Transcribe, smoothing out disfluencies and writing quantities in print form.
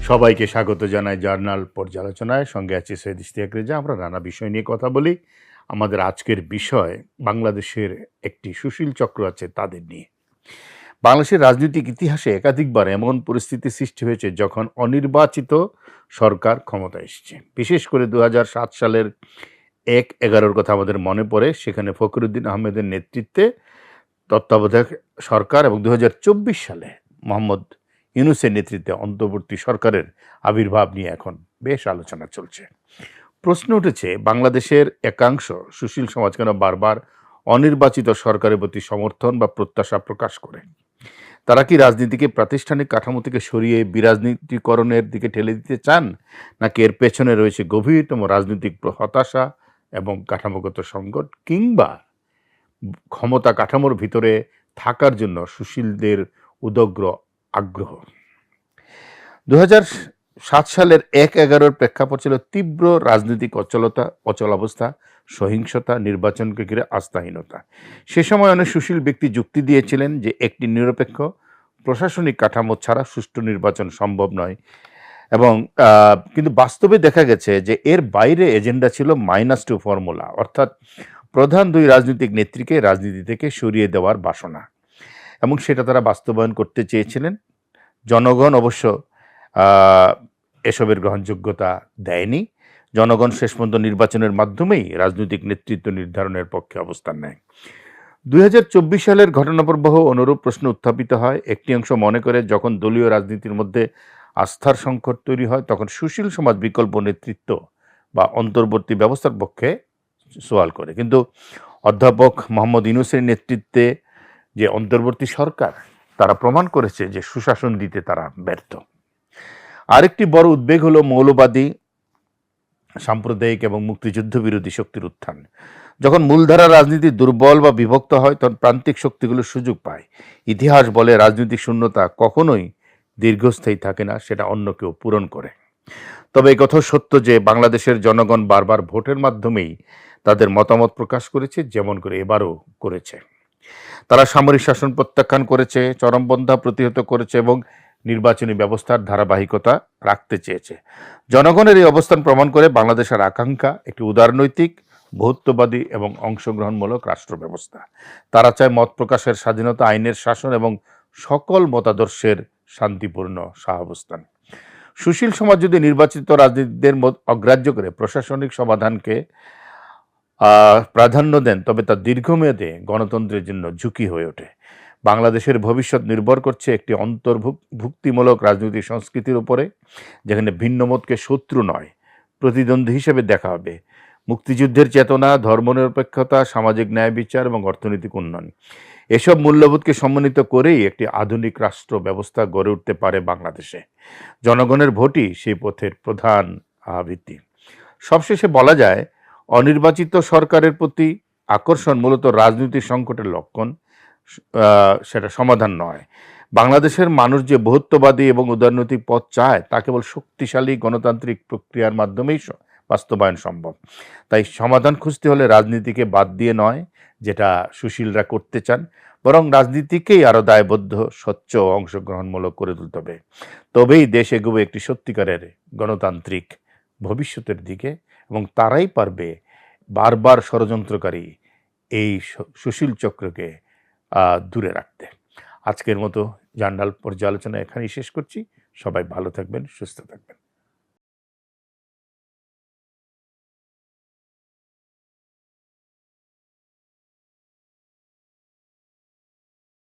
সবাইকে স্বাগত জানাই জার্নাল পর্যালোচনায়। সঙ্গে আছি সৈয়দ ইশতিয়াক রেজা। আমরা নানা বিষয় নিয়ে কথা বলি। আমাদের আজকের বিষয় বাংলাদেশের একটি সুশীল চক্র আছে তাদের নিয়ে। বাংলাদেশের রাজনৈতিক ইতিহাসে একাধিকবার এমন পরিস্থিতি সৃষ্টি হয়েছে যখন অনির্বাচিত সরকার ক্ষমতায় এসেছে। বিশেষ করে 2007 সালের 1/11 কথা আমাদের মনে পড়ে। সেখানে ফখরুদ্দিন আহমেদের নেতৃত্বে তত্ত্বাবধায়ক সরকার এবং 2024 সালে মোহাম্মদ ইউনূসের নেতৃত্বে অন্তর্বর্তী সরকারের আবির্ভাব নিয়ে এখন বেশ আলোচনা চলছে। প্রশ্ন উঠেছে, বাংলাদেশের একাংশ সুশীল সমাজ কেন বারবার অনির্বাচিত সরকারের প্রতি সমর্থন বা প্রত্যাশা প্রকাশ করে? তারা কি রাজনীতিকে প্রাতিষ্ঠানিক কাঠামো থেকে সরিয়ে বিরাজনীতিকরণের দিকে ঠেলে দিতে চান, নাকি এর পেছনে রয়েছে গভীরতম রাজনৈতিক হতাশা এবং কাঠামোগত সংকট, কিংবা ক্ষমতা কাঠামোর ভিতরে থাকার জন্য সুশীলদের উদগ্র আগ্রহ? 2007 সালের 1/11 প্রেক্ষাপট ছিল তীব্র রাজনৈতিক অচলাবস্থা, সহিংসতা, নির্বাচনকে ঘিরে আস্থাহীনতা। সে সময় অনেক সুশীল ব্যক্তি যুক্তি দিয়েছিলেন যে একটি নিরপেক্ষ প্রশাসনিক কাঠামো ছাড়া সুষ্ঠু নির্বাচন সম্ভব নয়, এবং কিন্তু বাস্তবে দেখা গেছে যে এর বাইরে এজেন্ডা ছিল -2 ফর্মুলা, অর্থাৎ প্রধান দুই রাজনৈতিক নেত্রীকে রাজনীতি থেকে সরিয়ে দেওয়ার বাসনা, এবং সেটা তারা বাস্তবায়ন করতে চেয়েছিলেন। জনগণ অবশ্য এসবের গ্রহণযোগ্যতা দেয়নি। জনগণ শেষ পর্যন্ত নির্বাচনের মাধ্যমেই রাজনৈতিক নেতৃত্ব নির্ধারণের পক্ষে অবস্থান নেয়। 2024 সালের ঘটনাপ্রবাহ অনুরূপ প্রশ্ন উত্থাপিত হয়। একটি অংশ মনে করে যখন দলীয় রাজনীতির মধ্যে আস্থার সংকট তৈরি হয় তখন সুশীল সমাজ বিকল্প নেতৃত্ব বা অন্তর্বর্তী ব্যবস্থার পক্ষে সওয়াল করে। কিন্তু অধ্যাপক মোহাম্মদ ইউনূসের নেতৃত্বে যে অন্তর্বর্তী সরকার, তারা প্রমাণ করেছে যে সুশাসন দিতে তারা ব্যর্থ। আরেকটি বড় উদ্বেগ হলো মৌলবাদী, সাম্প্রদায়িক এবং মুক্তিযুদ্ধ বিরোধী শক্তির উত্থান। যখন মূলধারা রাজনীতি দুর্বল বা বিভক্ত হয় তখন প্রান্তিক শক্তিগুলো সুযোগ পায়। ইতিহাস বলে রাজনৈতিক শূন্যতা কখনোই দীর্ঘস্থায়ী থাকে না, সেটা অন্য কেউ পূরণ করে। তবে এই কথা সত্য যে বাংলাদেশের জনগণ বারবার ভোটের মাধ্যমেই তাদের মতামত প্রকাশ করেছে, যেমন করে এবারও করেছে। তারা সামরিক শাসন প্রত্যাখ্যান করেছে, চরমপন্থা প্রতিহত করেছে এবং নির্বাচনী ব্যবস্থার ধারাবাহিকতা রাখতে চেয়েছে। জনগণের এই অবস্থান প্রমাণ করে বাংলাদেশের আকাঙ্ক্ষা একটি উদারনৈতিক, বহুত্ববাদী এবং অংশগ্রহণমূলক রাষ্ট্র ব্যবস্থা। তারা চায় মত প্রকাশের স্বাধীনতা, আইনের শাসন এবং সকল মতাদর্শের শান্তিপূর্ণ সহাবস্থান। সুশীল সমাজ যদি নির্বাচিত রাজনীতিদের অগ্রাহ্য করে প্রশাসনিক সমাধানকে প্রাধান্য দেন তবে তা দীর্ঘমেয়াদে গণতন্ত্রের জন্য ঝুঁকি হয়ে ওঠে। বাংলাদেশের ভবিষ্যৎ নির্ভর করছে একটি অন্তর্ভুক্তিমূলক রাজনৈতিক সংস্কৃতির উপরে, যেখানে ভিন্নমতকে শত্রু নয়, প্রতিদ্বন্দ্বী হিসেবে দেখা হবে। মুক্তিযুদ্ধের চেতনা, ধর্মনিরপেক্ষতা, সামাজিক ন্যায় বিচার এবং অর্থনৈতিক উন্নয়ন, এসব মূল্যবোধকে সম্মানিত করেই একটি আধুনিক রাষ্ট্র ব্যবস্থা গড়ে উঠতে পারে বাংলাদেশে। জনগণের ভোটই সেই পথের প্রধান ভিত্তি। সবশেষে বলা যায়, অনির্বাচিত সরকারের প্রতি আকর্ষণ মূলত রাজনৈতিক সংকটের লক্ষণ, সেটা সমাধান নয়। বাংলাদেশের মানুষ যে বহুত্ববাদী এবং উদারনৈতিক পথ চায় তা কেবল শক্তিশালী গণতান্ত্রিক প্রক্রিয়ার মাধ্যমেই বাস্তবায়ন সম্ভব। তাই সমাধান খুঁজতে হলে রাজনীতিকে বাদ দিয়ে নয়, যেটা সুশীলরা করতে চান, বরং রাজনীতিকেই আরও দায়বদ্ধ, স্বচ্ছ ও অংশগ্রহণমূলক করে তুলতে হবে। তবেই দেশ এগোবে একটি সত্যিকারের গণতান্ত্রিক ভবিষ্যতের দিকে, এবং তারাই পারবে বারবার ষড়যন্ত্রকারী এই সুশীল চক্রকে দূরে রাখতে। আজকের মতো জার্নাল পর্যালোচনা এখানেই শেষ করছি। সবাই ভালো থাকবেন, সুস্থ থাকবেন।